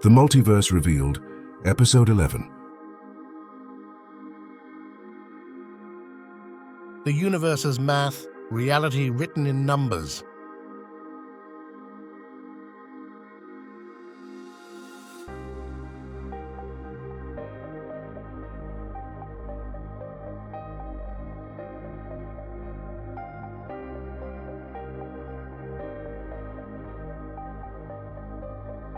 The Multiverse Revealed, Episode 11. The universe's math, reality written in numbers.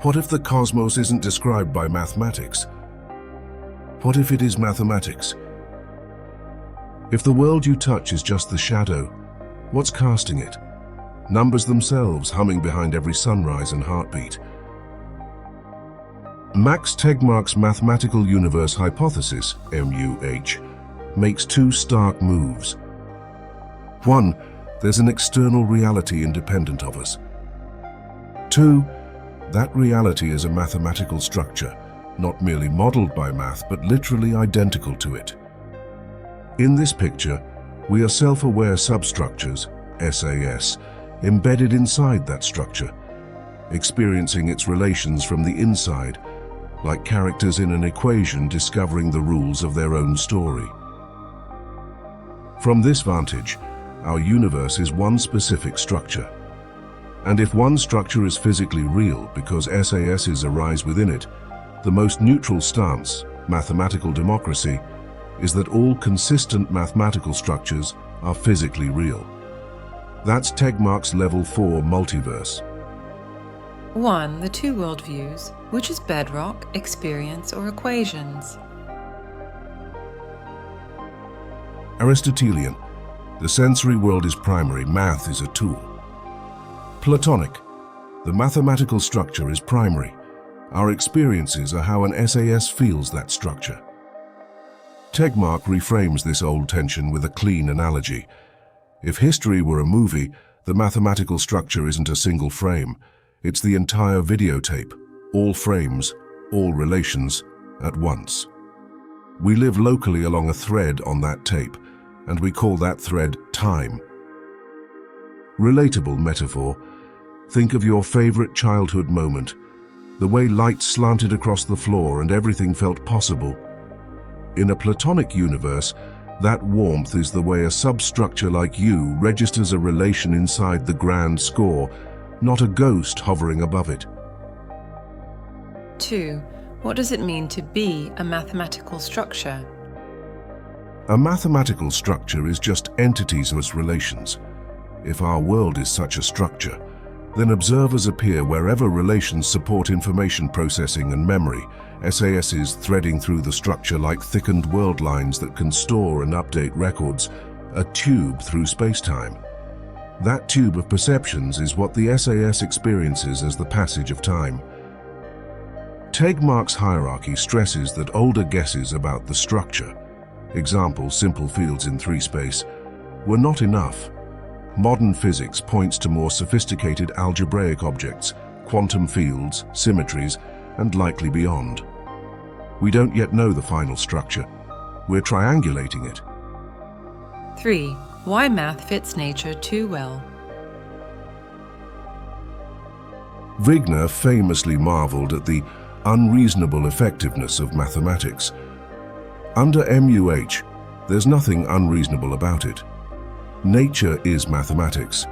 What if the cosmos isn't described by mathematics? What if it is mathematics? If the world you touch is just the shadow, what's casting it? Numbers themselves humming behind every sunrise and heartbeat. Max Tegmark's mathematical universe hypothesis, MUH, makes two stark moves. One, there's an external reality independent of us. Two, that reality is a mathematical structure, not merely modeled by math, but literally identical to it. In this picture, we are self-aware substructures, SAS, embedded inside that structure, experiencing its relations from the inside, like characters in an equation discovering the rules of their own story. From this vantage, our universe is one specific structure. And if one structure is physically real because SASs arise within it, the most neutral stance, mathematical democracy, is that all consistent mathematical structures are physically real. That's Tegmark's Level IV Multiverse. 1. The two worldviews, which is bedrock, experience, or equations. Aristotelian. The sensory world is primary, math is a tool. Platonic. The mathematical structure is primary. Our experiences are how an SAS feels that structure. Tegmark reframes this old tension with a clean analogy. If history were a movie, the mathematical structure isn't a single frame. It's the entire videotape, all frames, all relations, at once. We live locally along a thread on that tape, and we call that thread time. Relatable metaphor. Think of your favorite childhood moment, the way light slanted across the floor and everything felt possible. In a Platonic universe, that warmth is the way a substructure like you registers a relation inside the grand score, not a ghost hovering above it. 2. What does it mean to be a mathematical structure? A mathematical structure is just entities as relations. If our world is such a structure, then observers appear wherever relations support information processing and memory, SASs threading through the structure like thickened world lines that can store and update records, a tube through space-time. That tube of perceptions is what the SAS experiences as the passage of time. Tegmark's hierarchy stresses that older guesses about the structure, example simple fields in 3-space, were not enough. Modern physics points to more sophisticated algebraic objects, quantum fields, symmetries, and likely beyond. We don't yet know the final structure. We're triangulating it. 3. Why math fits nature too well. Wigner famously marveled at the unreasonable effectiveness of mathematics. Under MUH, there's nothing unreasonable about it. Nature is mathematics.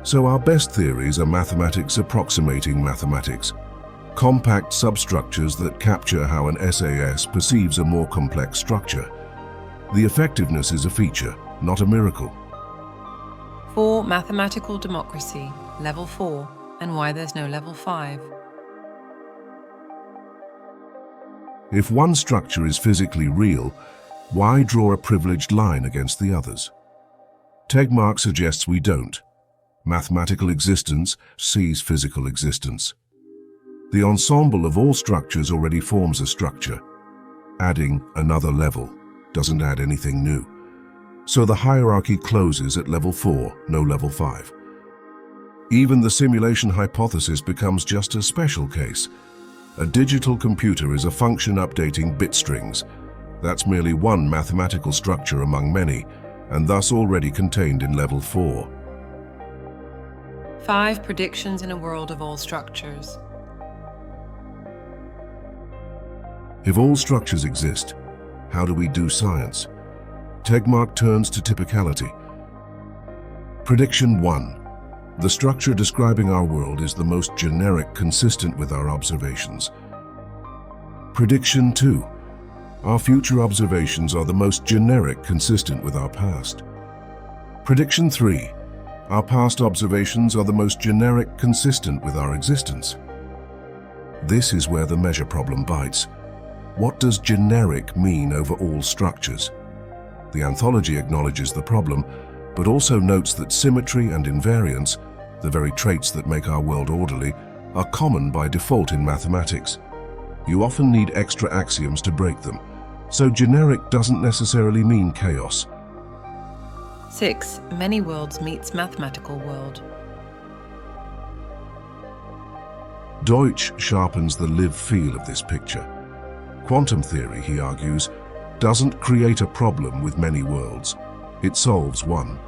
So our best theories are mathematics approximating mathematics. Compact substructures that capture how an SAS perceives a more complex structure. The effectiveness is a feature, not a miracle. 4. Mathematical democracy, Level 4, and why there's no Level 5. If one structure is physically real, why draw a privileged line against the others? Tegmark suggests we don't. Mathematical existence sees physical existence. The ensemble of all structures already forms a structure. Adding another level doesn't add anything new. So the hierarchy closes at Level 4, no Level 5. Even the simulation hypothesis becomes just a special case. A digital computer is a function updating bit strings. That's merely one mathematical structure among many, and thus already contained in Level 4. 5. Predictions in a world of all structures. If all structures exist, how do we do science? Tegmark turns to typicality. Prediction 1. The structure describing our world is the most generic, consistent with our observations. Prediction 2. Our future observations are the most generic, consistent with our past. Prediction 3. Our past observations are the most generic, consistent with our existence. This is where the measure problem bites. What does generic mean over all structures? The anthology acknowledges the problem, but also notes that symmetry and invariance, the very traits that make our world orderly, are common by default in mathematics. You often need extra axioms to break them, so generic doesn't necessarily mean chaos. 6. Many worlds meets mathematical world. Deutsch sharpens the live feel of this picture. Quantum theory, he argues, doesn't create a problem with many worlds. It solves one.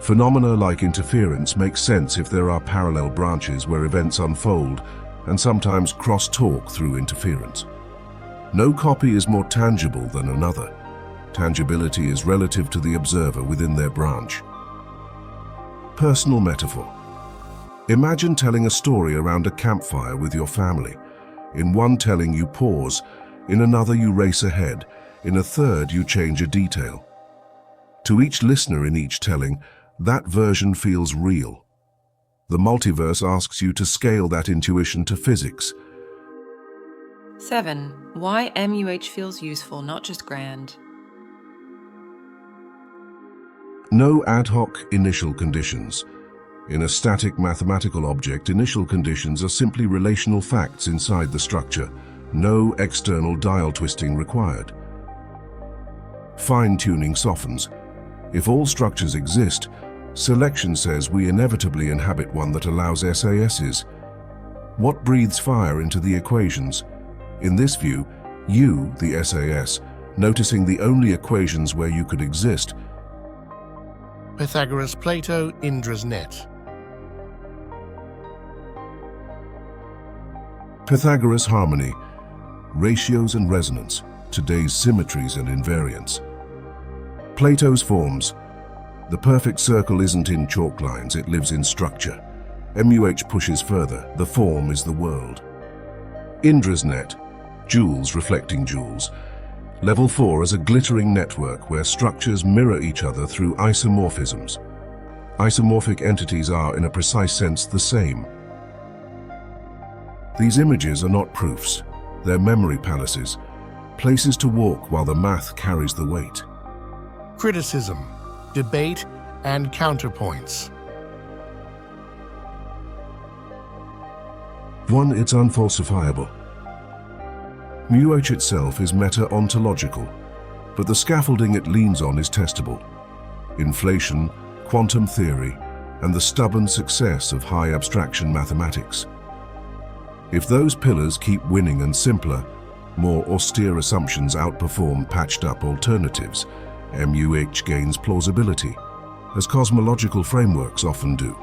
Phenomena like interference make sense if there are parallel branches where events unfold and sometimes cross-talk through interference. No copy is more tangible than another. Tangibility is relative to the observer within their branch. Personal metaphor. Imagine telling a story around a campfire with your family. In one telling you pause, in another you race ahead, in a third you change a detail. To each listener in each telling, that version feels real. The multiverse asks you to scale that intuition to physics. 7. Why MUH feels useful, not just grand. No ad hoc initial conditions. In a static mathematical object, initial conditions are simply relational facts inside the structure. No external dial twisting required. Fine-tuning softens. If all structures exist, selection says we inevitably inhabit one that allows SASs. What breathes fire into the equations? In this view, you, the SAS, noticing the only equations where you could exist. Pythagoras, Plato, Indra's net. Pythagoras harmony, ratios and resonance, today's symmetries and invariance. Plato's forms. The perfect circle isn't in chalk lines, it lives in structure. MUH pushes further, the form is the world. Indra's net, jewels reflecting jewels. Level 4 is a glittering network where structures mirror each other through isomorphisms. Isomorphic entities are, in a precise sense, the same. These images are not proofs, they're memory palaces, places to walk while the math carries the weight. Criticism, debate, and counterpoints. 1. It's unfalsifiable. MUH itself is meta-ontological, but the scaffolding it leans on is testable. Inflation, quantum theory, and the stubborn success of high abstraction mathematics. If those pillars keep winning and simpler, more austere assumptions outperform patched-up alternatives, MUH gains plausibility, as cosmological frameworks often do.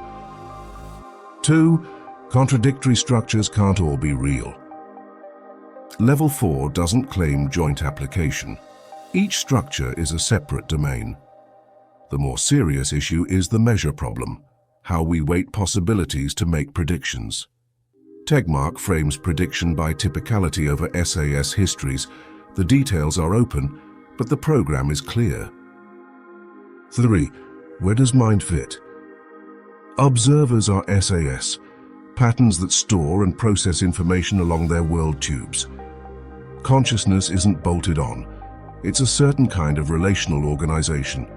2. Contradictory structures can't all be real. Level 4 doesn't claim joint application. Each structure is a separate domain. The more serious issue is the measure problem, how we weight possibilities to make predictions. Tegmark frames prediction by typicality over SAS histories. The details are open, but the program is clear. 3. Where does mind fit? Observers are SAS, patterns that store and process information along their world tubes. Consciousness isn't bolted on. It's a certain kind of relational organization.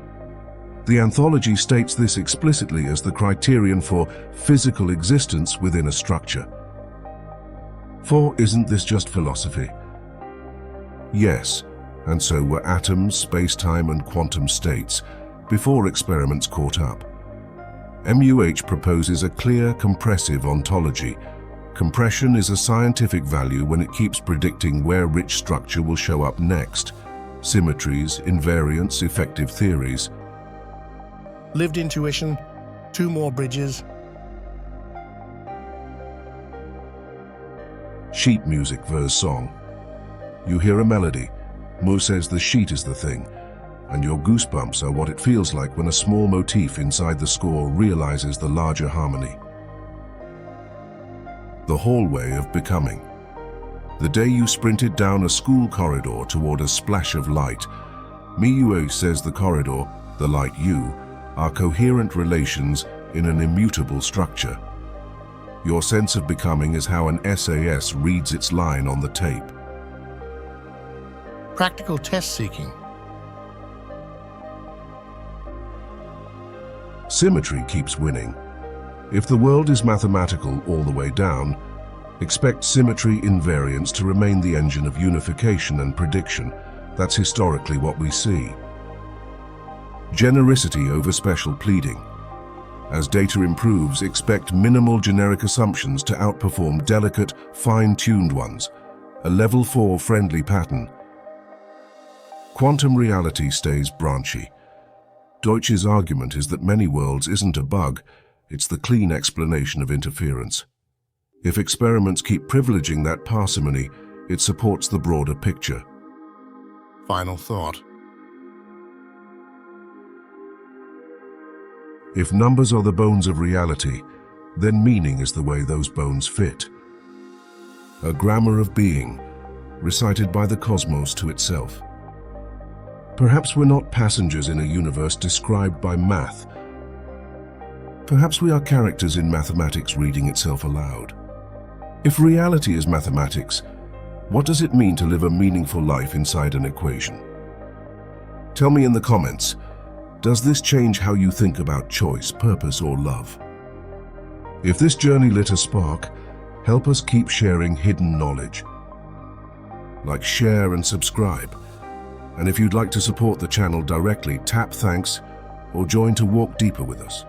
The anthology states this explicitly as the criterion for physical existence within a structure. 4. Isn't this just philosophy? Yes, and so were atoms, space-time, and quantum states, before experiments caught up. MUH proposes a clear, compressive ontology. Compression is a scientific value when it keeps predicting where rich structure will show up next. Symmetries, invariants, effective theories. Lived intuition, 2 more bridges. Sheet music verse song. You hear a melody. Mo says the sheet is the thing, and your goosebumps are what it feels like when a small motif inside the score realizes the larger harmony. The hallway of becoming. The day you sprinted down a school corridor toward a splash of light, Michio says the corridor, the light you, are coherent relations in an immutable structure. Your sense of becoming is how an SAS reads its line on the tape. Practical test seeking. Symmetry keeps winning. If the world is mathematical all the way down, expect symmetry invariance to remain the engine of unification and prediction. That's historically what we see. Genericity over special pleading. As data improves, expect minimal generic assumptions to outperform delicate, fine-tuned ones, a level 4 friendly pattern. Quantum reality stays branchy. Deutsch's argument is that many worlds isn't a bug, it's the clean explanation of interference. If experiments keep privileging that parsimony, it supports the broader picture. Final thought. If numbers are the bones of reality, then meaning is the way those bones fit. A grammar of being, recited by the cosmos to itself. Perhaps we're not passengers in a universe described by math. Perhaps we are characters in mathematics reading itself aloud. If reality is mathematics, what does it mean to live a meaningful life inside an equation? Tell me in the comments, does this change how you think about choice, purpose, or love? If this journey lit a spark, help us keep sharing hidden knowledge. Like, share, and subscribe. And if you'd like to support the channel directly, tap thanks or join to walk deeper with us.